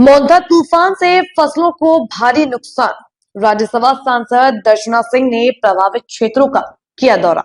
मोंथा तूफान से फसलों को भारी नुकसान। राज्यसभा सांसद दर्शना सिंह ने प्रभावित क्षेत्रों का किया दौरा।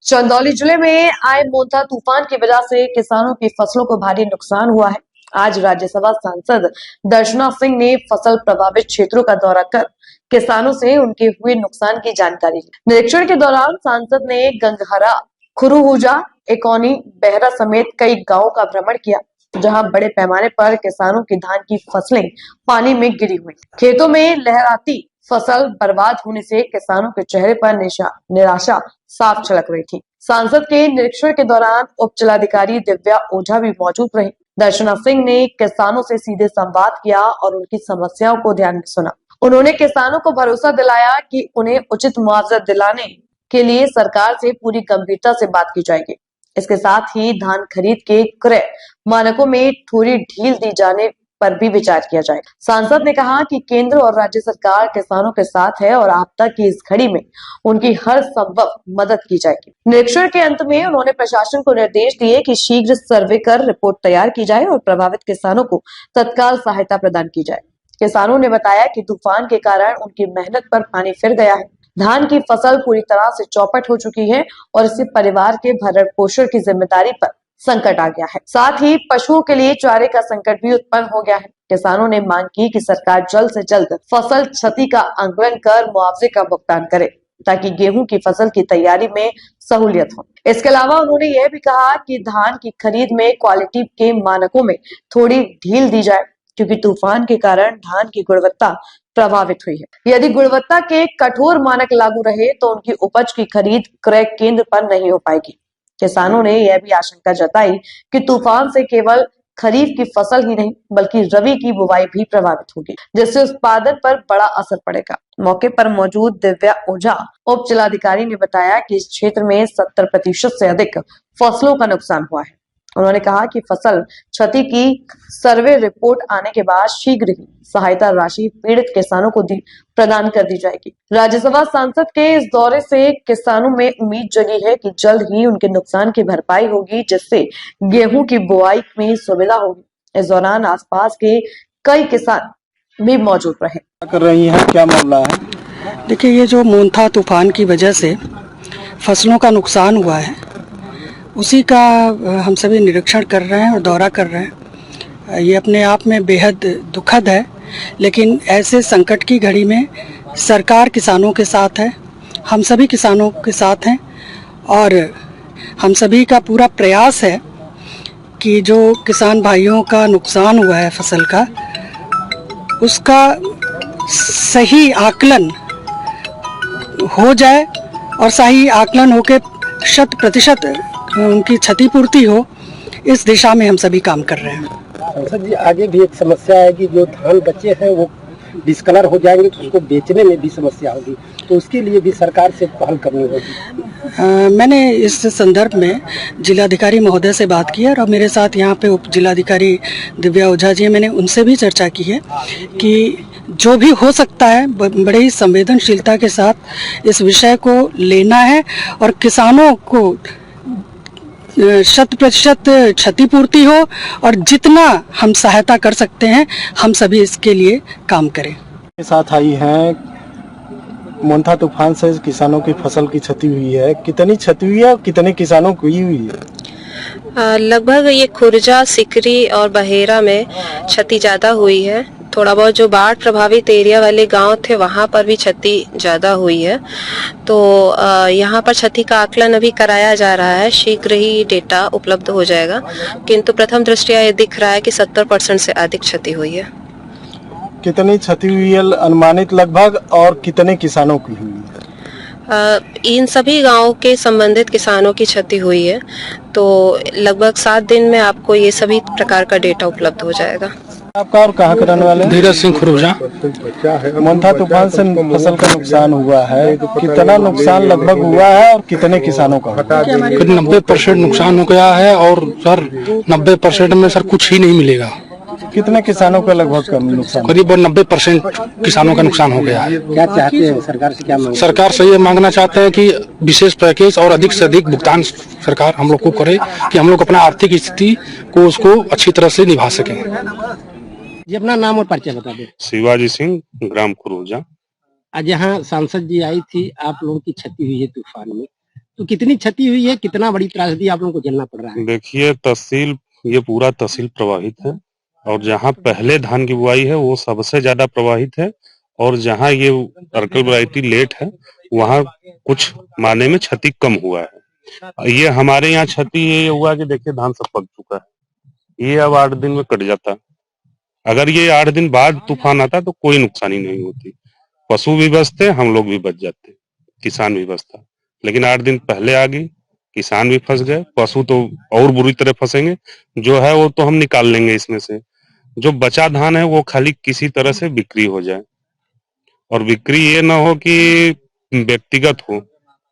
चंदौली जिले में आए मोंथा तूफान की वजह से किसानों की फसलों को भारी नुकसान हुआ है। आज राज्यसभा सांसद दर्शना सिंह ने फसल प्रभावित क्षेत्रों का दौरा कर किसानों से उनके हुए नुकसान की जानकारी ली। निरीक्षण के दौरान सांसद ने गंगहरा, खुरूहुजा, एकौनी, बेहरा समेत कई गांवों का भ्रमण किया, जहां बड़े पैमाने पर किसानों की धान की फसलें पानी में गिरी हुई। खेतों में लहराती फसल बर्बाद होने से किसानों के चेहरे पर निराशा साफ झलक रही थी। सांसद के निरीक्षण के दौरान उप जिलाधिकारी दिव्या ओझा भी मौजूद रही। दर्शना सिंह ने किसानों से सीधे संवाद किया और उनकी समस्याओं को ध्यान में सुना। उन्होंने किसानों को भरोसा दिलाया कि उन्हें उचित मुआवजा दिलाने के लिए सरकार से पूरी गंभीरता से बात की जाएगी। इसके साथ ही धान खरीद के क्रय मानकों में थोड़ी ढील दी जाने पर भी विचार किया जाएगा। सांसद ने कहा कि केंद्र और राज्य सरकार किसानों के साथ है और आपदा की इस घड़ी में उनकी हर संभव मदद की जाएगी। निरीक्षण के अंत में उन्होंने प्रशासन को निर्देश दिए कि शीघ्र सर्वे कर रिपोर्ट तैयार की जाए और प्रभावित किसानों को तत्काल सहायता प्रदान की जाए। किसानों ने बताया कि तूफान के कारण उनकी मेहनत पर पानी फिर गया है। धान की फसल पूरी तरह से चौपट हो चुकी है और इससे परिवार के भरण पोषण की जिम्मेदारी पर संकट आ गया है। साथ ही पशुओं के लिए चारे का संकट भी उत्पन्न हो गया है। किसानों ने मांग की कि सरकार जल्द से जल्द फसल क्षति का आंकलन कर मुआवजे का भुगतान करे, ताकि गेहूं की फसल की तैयारी में सहूलियत हो। इसके अलावा उन्होंने यह भी कहा कि धान की खरीद में क्वालिटी के मानकों में थोड़ी ढील दी जाए, क्योंकि तूफान के कारण धान की गुणवत्ता प्रभावित हुई है। यदि गुणवत्ता के कठोर मानक लागू रहे तो उनकी उपज की खरीद क्रय केंद्र पर नहीं हो पाएगी। किसानों ने यह भी आशंका जताई कि तूफान से केवल खरीफ की फसल ही नहीं बल्कि रबी की बुवाई भी प्रभावित होगी, जिससे उत्पादन पर बड़ा असर पड़ेगा। मौके पर मौजूद दिव्या ओझा उप जिलाधिकारी ने बताया कि इस क्षेत्र में 70% से अधिक फसलों का नुकसान हुआ है। उन्होंने कहा कि फसल क्षति की सर्वे रिपोर्ट आने के बाद शीघ्र ही सहायता राशि पीड़ित किसानों को प्रदान कर दी जाएगी। राज्यसभा सांसद के इस दौरे से किसानों में उम्मीद जगी है कि जल्द ही उनके नुकसान की भरपाई होगी, जिससे गेहूं की बुआई में सुविधा होगी। इस दौरान आसपास के कई किसान भी मौजूद रहे। कर रही हैं, क्या मामला है? देखिए, ये जो मोंथा तूफान की वजह से फसलों का नुकसान हुआ है, उसी का हम सभी निरीक्षण कर रहे हैं और दौरा कर रहे हैं। ये अपने आप में बेहद दुखद है, लेकिन ऐसे संकट की घड़ी में सरकार किसानों के साथ है, हम सभी किसानों के साथ हैं और हम सभी का पूरा प्रयास है कि जो किसान भाइयों का नुकसान हुआ है फसल का, उसका सही आकलन हो जाए और सही आकलन होकर 100% उनकी क्षतिपूर्ति हो, इस दिशा में हम सभी काम कर रहे हैं। सांसद जी, आगे भी एक समस्या है कि जो धान बचे हैं वो डिस्कलर हो जाएंगे तो उसको बेचने में भी समस्या होगी, तो उसके लिए भी सरकार से पहल करनी होगी। मैंने इस संदर्भ में जिलाधिकारी महोदय से बात की है और मेरे साथ यहाँ पे उप जिलाधिकारी दिव्या ओझा जी, मैंने उनसे भी चर्चा की है कि जो भी हो सकता है बड़े ही संवेदनशीलता के साथ इस विषय को लेना है और किसानों को 100% क्षतिपूर्ति हो और जितना हम सहायता कर सकते हैं हम सभी इसके लिए काम करें। के साथ आई हैं, मोंथा तूफान से किसानों की फसल की क्षति हुई है, कितनी क्षति हुई है और कितने किसानों की हुई है? लगभग ये खुर्जा, सिकरी और बहेरा में क्षति ज्यादा हुई है। थोड़ा बहुत जो बाढ़ प्रभावित एरिया वाले गांव थे वहां पर भी क्षति ज्यादा हुई है। तो यहाँ पर क्षति का आकलन अभी कराया जा रहा है, शीघ्र ही डेटा उपलब्ध हो जाएगा, किंतु प्रथम दृष्टया ये दिख रहा है कि 70% से अधिक क्षति हुई है। कितनी क्षति हुई है अनुमानित लगभग, और कितने किसानों की हुई है? इन सभी गांवों के संबंधित किसानों की क्षति हुई है, तो लगभग 7 दिन में आपको ये सभी प्रकार का डेटा उपलब्ध हो जाएगा। आपका और कहाँ के रहने वाले? धीरज सिंह खुरूजा। मोंथा तूफान से फसल का नुकसान हुआ है, कितना नुकसान लगभग हुआ है और कितने किसानों का? 90% नुकसान हो गया है और सर 90% में सर कुछ ही नहीं मिलेगा। कितने किसानों का लगभग नुकसान? करीब 90% किसानों का नुकसान हो गया है। क्या चाहते हैं सरकार से, क्या मांग? सरकार से ये मांगना चाहते हैं कि विशेष पैकेज और अधिक से अधिक भुगतान सरकार हम लोग को करे कि हम लोग अपना आर्थिक स्थिति को उसको अच्छी तरह से निभा सकें। जी अपना नाम और परिचय बता दें। शिवाजी सिंह, ग्राम खुरूजा। आज यहाँ सांसद जी आई थी, आप लोगों की क्षति हुई है तूफान में, तो कितनी क्षति हुई है, कितना बड़ी त्रासदी आप लोगों को झेलना पड़ रहा है? देखिए तहसील, ये पूरा तहसील प्रभावित है और जहाँ पहले धान की बुआई है वो सबसे ज्यादा प्रभावित है और जहाँ ये अर्कल वैरायटी लेट है वहाँ कुछ माने में क्षति कम हुआ है। ये हमारे यहाँ क्षति ये हुआ कि देखिए धान सब पक चुका है, ये अब 8 दिन में कट जाता। अगर ये 8 दिन बाद तूफान आता तो कोई नुकसानी नहीं होती, पशु भी बचते, हम लोग भी बच जाते, किसान भी बचता। लेकिन 8 दिन पहले आ गई, किसान भी फंस गए, पशु तो और बुरी तरह फंसेंगे। जो है वो तो हम निकाल लेंगे इसमें से, जो बचा धान है वो खाली किसी तरह से बिक्री हो जाए और बिक्री ये ना हो कि व्यक्तिगत हो।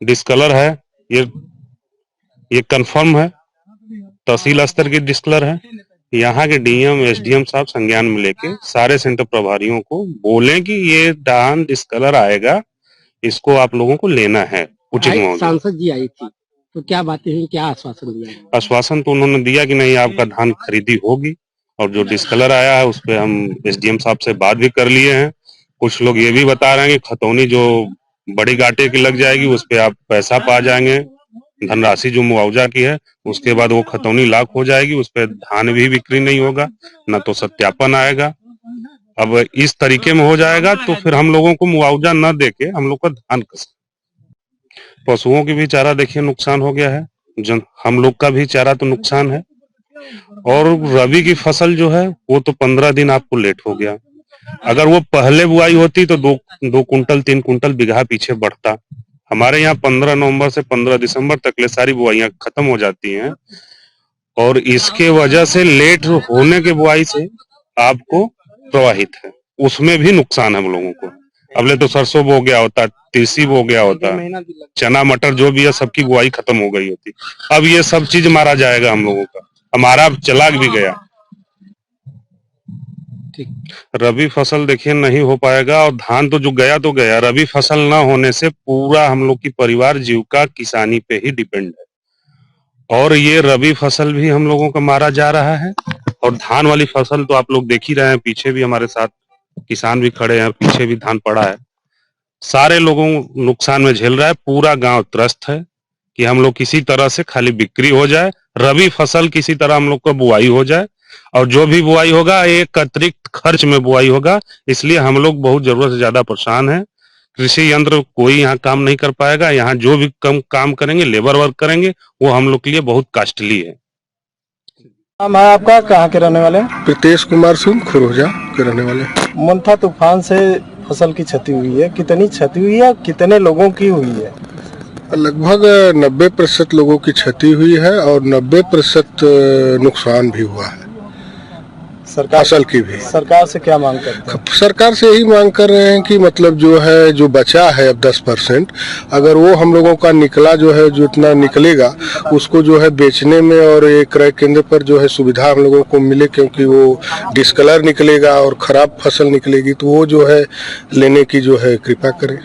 डिस्कलर है, ये कंफर्म है, तहसील स्तर की डिस्कलर है। यहाँ के डीएम एसडीएम साहब संज्ञान में लेके सारे सेंटर प्रभारियों को बोलें कि ये धान डिस्कलर आएगा, इसको आप लोगों को लेना है उचित मुआवजा। सांसद जी आई थी तो क्या बातें हुई, क्या आश्वासन दिया है? आश्वासन तो उन्होंने दिया कि नहीं आपका धान खरीदी होगी और जो डिस्कलर आया है उस पे हम एसडीएम साहब से बात भी कर लिए हैं। कुछ लोग ये भी बता रहे हैं कि खतौनी जो बड़ी गाटे की लग जाएगी उस पे आप पैसा पा जाएंगे, धनराशि जो मुआवजा की है उसके बाद वो खतौनी लाख हो जाएगी, उस पे धान भी बिक्री नहीं होगा, न तो सत्यापन आएगा। अब इस तरीके में हो जाएगा तो फिर हम लोगों को मुआवजा न देके हम लोग का धान कस। पशुओं की भी चारा देखिए नुकसान हो गया है, हम लोग का भी चारा तो नुकसान है और रबी की फसल जो है वो तो 15 दिन आपको लेट हो गया। अगर वो पहले बुआई होती तो 2 कुंटल 3 कुंटल बीघा पीछे बढ़ता। हमारे यहाँ 15 नवंबर से 15 दिसंबर तक ले सारी बुआइयां खत्म हो जाती हैं और इसके वजह से लेट होने के बुआई से आपको प्रवाहित है, उसमें भी नुकसान है हम लोगों को। अबले तो सरसों बो गया होता, तीसी बो गया होता, चना मटर जो भी है सबकी बुआई खत्म हो गई होती। अब ये सब चीज मारा जाएगा हम लोगों का, हमारा चलाक भी गया। रबी फसल देखिए नहीं हो पाएगा और धान तो जो गया तो गया। रबी फसल ना होने से पूरा हम लोग की परिवार जीविका किसानी पे ही डिपेंड है और ये रबी फसल भी हम लोगों का मारा जा रहा है और धान वाली फसल तो आप लोग देख ही रहे हैं, पीछे भी हमारे साथ किसान भी खड़े हैं, पीछे भी धान पड़ा है। सारे लोगों नुकसान में झेल रहा है, पूरा गांव त्रस्त है कि हम लोग किसी तरह से खाली बिक्री हो जाए, रबी फसल किसी तरह हम लोग का बुआई हो जाए और जो भी बुआई होगा एक अतिरिक्त खर्च में बुआई होगा। इसलिए हम लोग बहुत जरूरत से ज्यादा परेशान हैं। कृषि यंत्र कोई यहाँ काम नहीं कर पाएगा, यहाँ जो भी कम काम करेंगे लेबर वर्क करेंगे वो हम लोग के लिए बहुत कॉस्टली है। नाम है आपका, कहाँ के रहने वाले? प्रीतेश कुमार सिंह, खुरूजा के रहने वाले। मोन्था तूफान से फसल की क्षति हुई है, कितनी क्षति हुई है, कितने लोगों की हुई है? लगभग 90% लोगों की क्षति हुई है और 90% नुकसान भी हुआ है सरकार फसल की भी। सरकार से क्या मांग करते हैं? सरकार से यही मांग कर रहे हैं कि मतलब जो है जो बचा है अब 10%, अगर वो हम लोगों का निकला जो है जो इतना निकलेगा उसको जो है बेचने में और एक क्रय केंद्र पर जो है सुविधा हम लोगों को मिले, क्योंकि वो डिस्कलर निकलेगा और खराब फसल निकलेगी तो वो जो है लेने की जो है कृपा करें।